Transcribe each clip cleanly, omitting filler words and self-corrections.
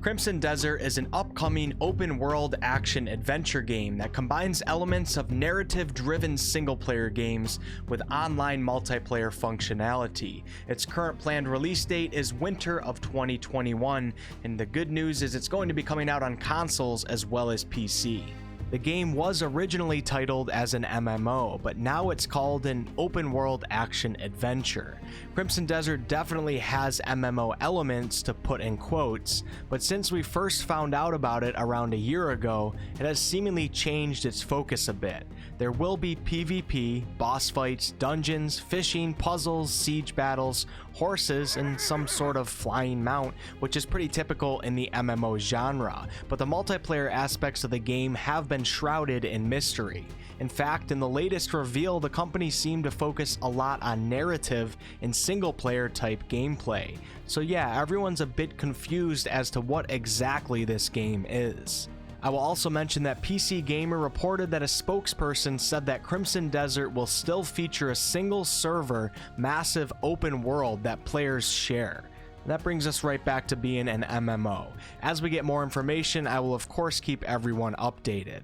Crimson Desert is an upcoming open-world action-adventure game that combines elements of narrative-driven single-player games with online multiplayer functionality. Its current planned release date is winter of 2021, and the good news is it's going to be coming out on consoles as well as PC. The game was originally titled as an MMO, but now it's called an open world action adventure. Crimson Desert definitely has MMO elements to put in quotes, but since we first found out about it around a year ago, it has seemingly changed its focus a bit. There will be PvP, boss fights, dungeons, fishing, puzzles, siege battles, horses, and some sort of flying mount, which is pretty typical in the MMO genre, but the multiplayer aspects of the game have been shrouded in mystery. In fact, in the latest reveal, the company seemed to focus a lot on narrative and single-player type gameplay. So yeah, everyone's a bit confused as to what exactly this game is. I will also mention that PC Gamer reported that a spokesperson said that Crimson Desert will still feature a single server, massive open world that players share. That brings us right back to being an MMO. As we get more information, I will of course keep everyone updated.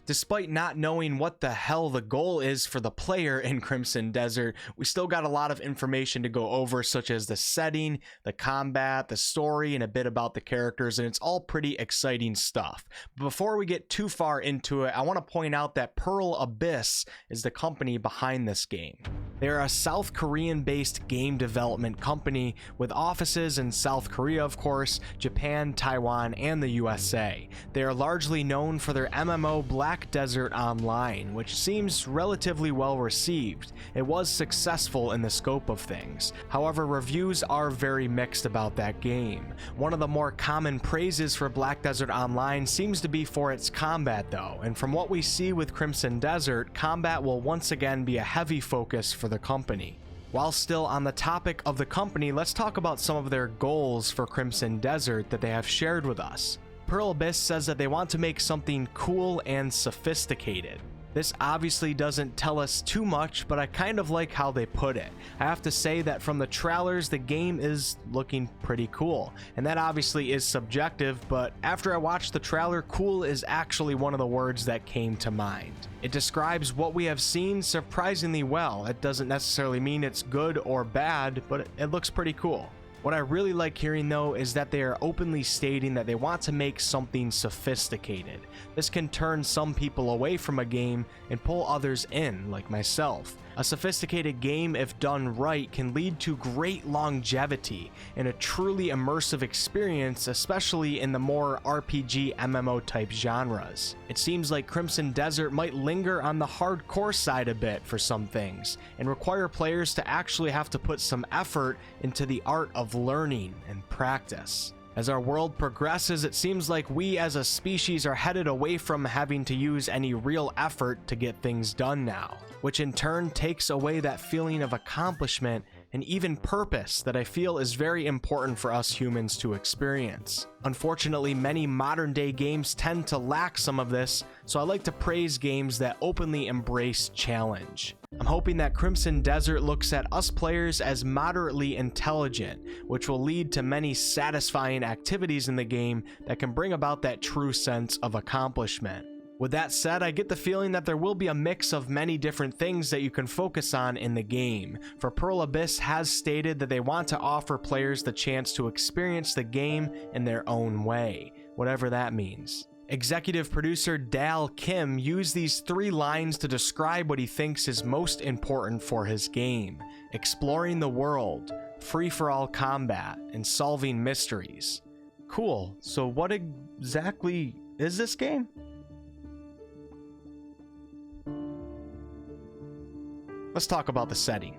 Despite not knowing what the hell the goal is for the player in Crimson Desert, we still got a lot of information to go over, such as the setting, the combat, the story, and a bit about the characters, and it's all pretty exciting stuff. But before we get too far into it, I want to point out that Pearl Abyss is the company behind this game. They are a South Korean-based game development company with offices in South Korea, of course, Japan, Taiwan, and the USA. They are largely known for their MMO Black Desert Online, which seems relatively well received. It was successful in the scope of things. However, reviews are very mixed about that game. One of the more common praises for Black Desert Online seems to be for its combat though, and from what we see with Crimson Desert, combat will once again be a heavy focus for the company. While still on the topic of the company, let's talk about some of their goals for Crimson Desert that they have shared with us. Pearl Abyss says that they want to make something cool and sophisticated. This obviously doesn't tell us too much, but I kind of like how they put it. I have to say that from the trailers, the game is looking pretty cool, and that obviously is subjective, but after I watched the trailer, cool is actually one of the words that came to mind. It describes what we have seen surprisingly well. It doesn't necessarily mean it's good or bad, but it looks pretty cool. What I really like hearing though is that they are openly stating that they want to make something sophisticated. This can turn some people away from a game and pull others in, like myself. A sophisticated game, if done right, can lead to great longevity and a truly immersive experience, especially in the more RPG MMO type genres. It seems like Crimson Desert might linger on the hardcore side a bit for some things, and require players to actually have to put some effort into the art of learning and practice. As our world progresses, it seems like we as a species are headed away from having to use any real effort to get things done now, which in turn takes away that feeling of accomplishment and even purpose that I feel is very important for us humans to experience. Unfortunately, many modern day games tend to lack some of this, so I like to praise games that openly embrace challenge. I'm hoping that Crimson Desert looks at us players as moderately intelligent, which will lead to many satisfying activities in the game that can bring about that true sense of accomplishment. With that said, I get the feeling that there will be a mix of many different things that you can focus on in the game, for Pearl Abyss has stated that they want to offer players the chance to experience the game in their own way, whatever that means. Executive producer Dal Kim used these 3 lines to describe what he thinks is most important for his game: exploring the world, free-for-all combat, and solving mysteries. Cool, so what exactly is this game? Let's talk about the setting.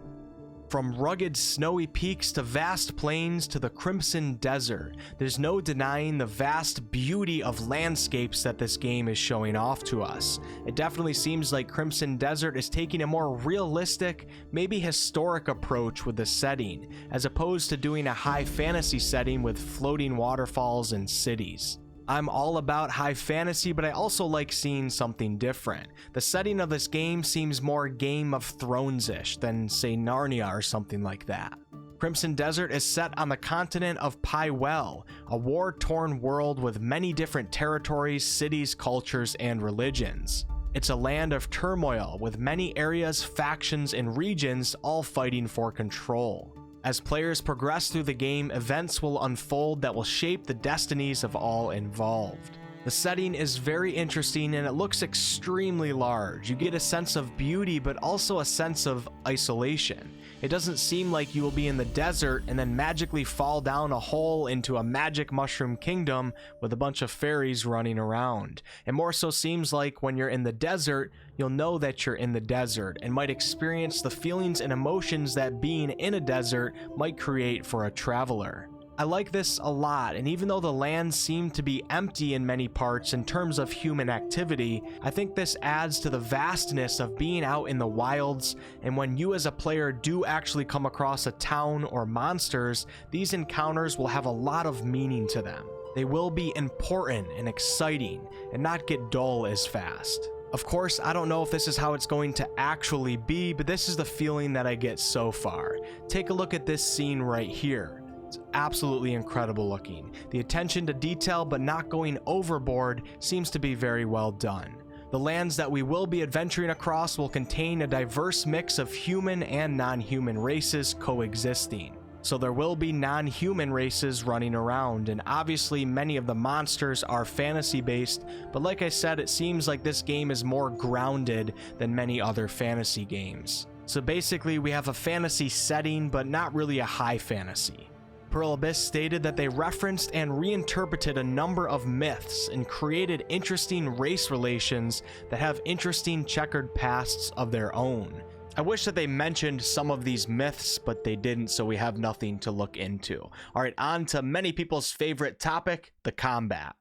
From rugged snowy peaks to vast plains to the Crimson Desert, there's no denying the vast beauty of landscapes that this game is showing off to us. It definitely seems like Crimson Desert is taking a more realistic, maybe historic approach with the setting, as opposed to doing a high fantasy setting with floating waterfalls and cities. I'm all about high fantasy, but I also like seeing something different. The setting of this game seems more Game of Thrones-ish than, say, Narnia or something like that. Crimson Desert is set on the continent of Pywell, a war-torn world with many different territories, cities, cultures, and religions. It's a land of turmoil with many areas, factions, and regions all fighting for control. As players progress through the game, events will unfold that will shape the destinies of all involved. The setting is very interesting and it looks extremely large. You get a sense of beauty, but also a sense of isolation. It doesn't seem like you will be in the desert and then magically fall down a hole into a magic mushroom kingdom with a bunch of fairies running around. It more so seems like when you're in the desert, you'll know that you're in the desert and might experience the feelings and emotions that being in a desert might create for a traveler. I like this a lot, and even though the lands seem to be empty in many parts in terms of human activity, I think this adds to the vastness of being out in the wilds, and when you as a player do actually come across a town or monsters, these encounters will have a lot of meaning to them. They will be important and exciting, and not get dull as fast. Of course, I don't know if this is how it's going to actually be, but this is the feeling that I get so far. Take a look at this scene right here. It's absolutely incredible looking. The attention to detail but not going overboard seems to be very well done. The lands that we will be adventuring across will contain a diverse mix of human and non-human races coexisting. So there will be non-human races running around, and obviously many of the monsters are fantasy based, but like I said, it seems like this game is more grounded than many other fantasy games. So basically we have a fantasy setting but not really a high fantasy. Pearl Abyss stated that they referenced and reinterpreted a number of myths and created interesting race relations that have interesting checkered pasts of their own. I wish that they mentioned some of these myths, but they didn't, so we have nothing to look into. Alright, on to many people's favorite topic, the combat.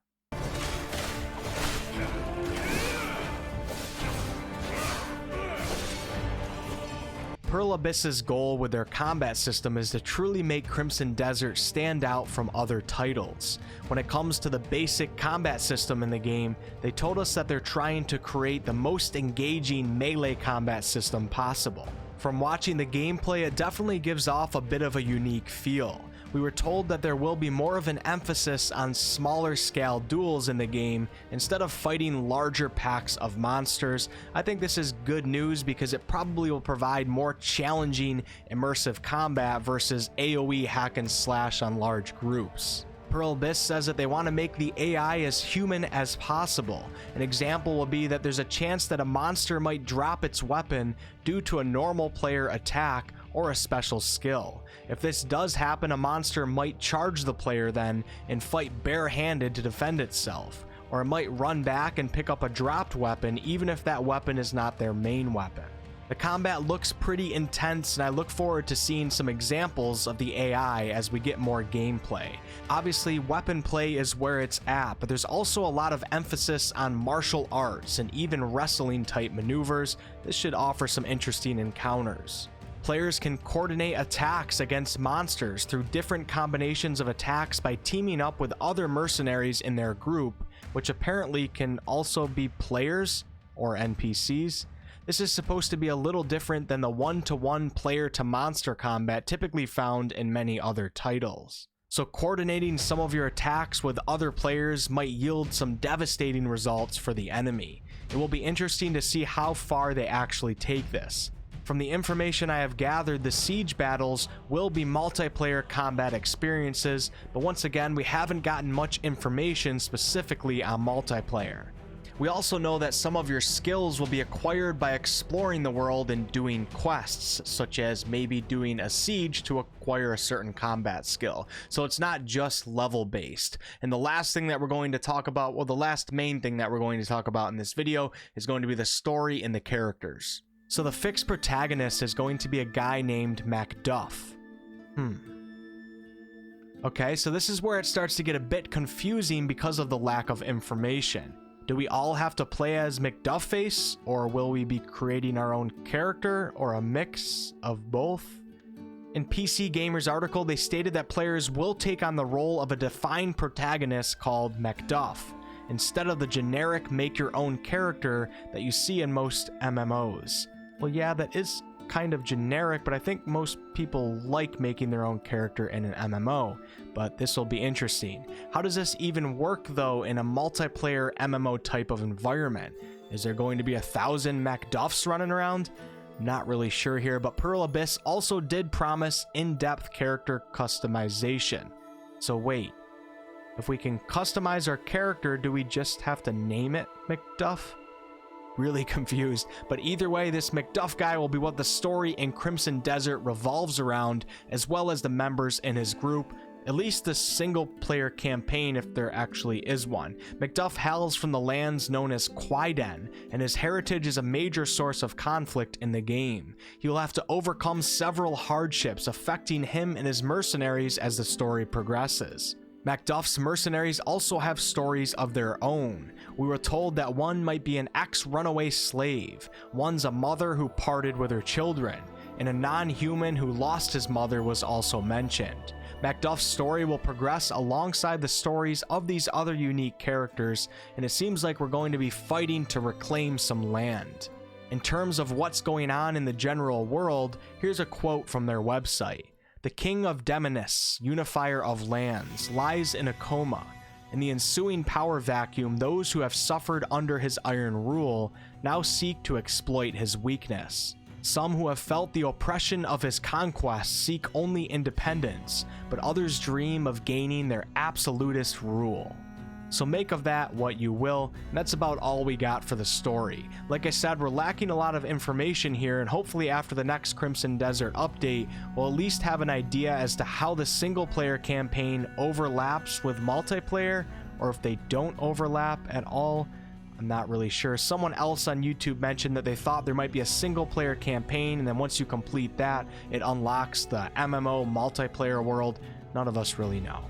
Pearl Abyss's goal with their combat system is to truly make Crimson Desert stand out from other titles. When it comes to the basic combat system in the game, they told us that they're trying to create the most engaging melee combat system possible. From watching the gameplay, it definitely gives off a bit of a unique feel. We were told that there will be more of an emphasis on smaller scale duels in the game instead of fighting larger packs of monsters. I think this is good news because it probably will provide more challenging immersive combat versus AoE hack and slash on large groups. Pearl Abyss says that they want to make the AI as human as possible. An example will be that there's a chance that a monster might drop its weapon due to a normal player attack or a special skill. If this does happen, a monster might charge the player then and fight barehanded to defend itself, or it might run back and pick up a dropped weapon even if that weapon is not their main weapon. The combat looks pretty intense, and I look forward to seeing some examples of the AI as we get more gameplay. Obviously, weapon play is where it's at, but there's also a lot of emphasis on martial arts and even wrestling type maneuvers. This should offer some interesting encounters. Players can coordinate attacks against monsters through different combinations of attacks by teaming up with other mercenaries in their group, which apparently can also be players or NPCs. This is supposed to be a little different than the one-to-one player-to-monster combat typically found in many other titles. So coordinating some of your attacks with other players might yield some devastating results for the enemy. It will be interesting to see how far they actually take this. From the information I have gathered, the siege battles will be multiplayer combat experiences, but once again, we haven't gotten much information specifically on multiplayer. We also know that some of your skills will be acquired by exploring the world and doing quests, such as maybe doing a siege to acquire a certain combat skill. So it's not just level based. And the last thing that we're going to talk about, well, the last main thing that we're going to talk about in this video is going to be the story and the characters. So the fixed protagonist is going to be a guy named Macduff. Okay, so this is where it starts to get a bit confusing because of the lack of information. Do we all have to play as McDuffface, or will we be creating our own character, or a mix of both? In PC Gamer's article, they stated that players will take on the role of a defined protagonist called Macduff, instead of the generic make-your-own character that you see in most MMOs. Well, yeah, that is kind of generic, but I think most people like making their own character in an MMO, but this will be interesting. How does this even work though in a multiplayer MMO type of environment? Is there going to be 1,000 Macduffs running around? Not really sure here, but Pearl Abyss also did promise in-depth character customization. So wait, if we can customize our character, do we just have to name it Macduff? Really confused, but either way, this Macduff guy will be what the story in Crimson Desert revolves around, as well as the members in his group, at least the single-player campaign if there actually is one. Macduff hails from the lands known as Quaiden, and his heritage is a major source of conflict in the game. He will have to overcome several hardships affecting him and his mercenaries as the story progresses. Macduff's mercenaries also have stories of their own. We were told that one might be an ex-runaway slave, one's a mother who parted with her children, and a non-human who lost his mother was also mentioned. Macduff's story will progress alongside the stories of these other unique characters, and it seems like we're going to be fighting to reclaim some land. In terms of what's going on in the general world, here's a quote from their website. The king of Demonis, unifier of lands, lies in a coma. In the ensuing power vacuum, those who have suffered under his iron rule now seek to exploit his weakness. Some who have felt the oppression of his conquests seek only independence, but others dream of gaining their absolutist rule. So make of that what you will, and that's about all we got for the story. Like I said, we're lacking a lot of information here, and hopefully after the next Crimson Desert update, we'll at least have an idea as to how the single-player campaign overlaps with multiplayer, or if they don't overlap at all. I'm not really sure. Someone else on YouTube mentioned that they thought there might be a single-player campaign, and then once you complete that, it unlocks the MMO multiplayer world. None of us really know.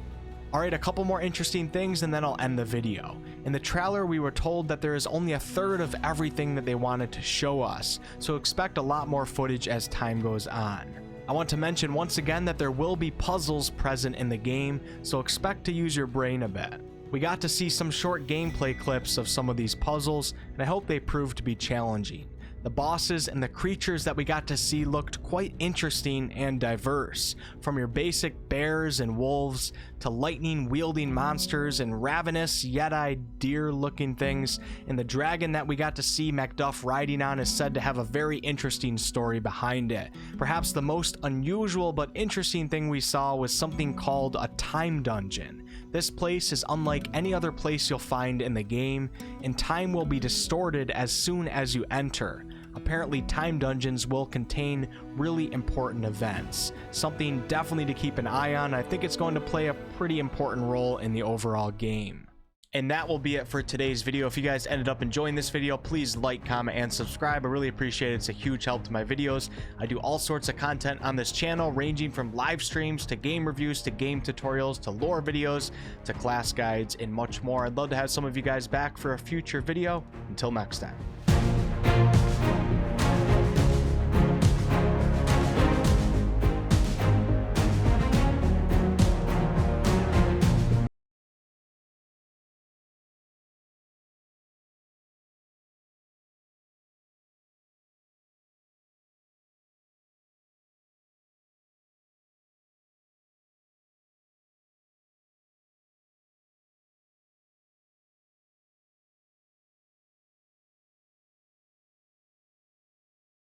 Alright, a couple more interesting things and then I'll end the video. In the trailer, we were told that there is only a third of everything that they wanted to show us, so expect a lot more footage as time goes on. I want to mention once again that there will be puzzles present in the game, so expect to use your brain a bit. We got to see some short gameplay clips of some of these puzzles, and I hope they prove to be challenging. The bosses and the creatures that we got to see looked quite interesting and diverse, from your basic bears and wolves to lightning-wielding monsters and ravenous Yeti deer-looking things, and the dragon that we got to see Macduff riding on is said to have a very interesting story behind it. Perhaps the most unusual but interesting thing we saw was something called a time dungeon. This place is unlike any other place you'll find in the game, and time will be distorted as soon as you enter. Apparently, time dungeons will contain really important events, something definitely to keep an eye on. I think it's going to play a pretty important role in the overall game. And that will be it for today's video. If you guys ended up enjoying this video, please like, comment, and subscribe. I really appreciate it. It's a huge help to my videos. I do all sorts of content on this channel, ranging from live streams to game reviews to game tutorials to lore videos to class guides and much more. I'd love to have some of you guys back for a future video. Until next time.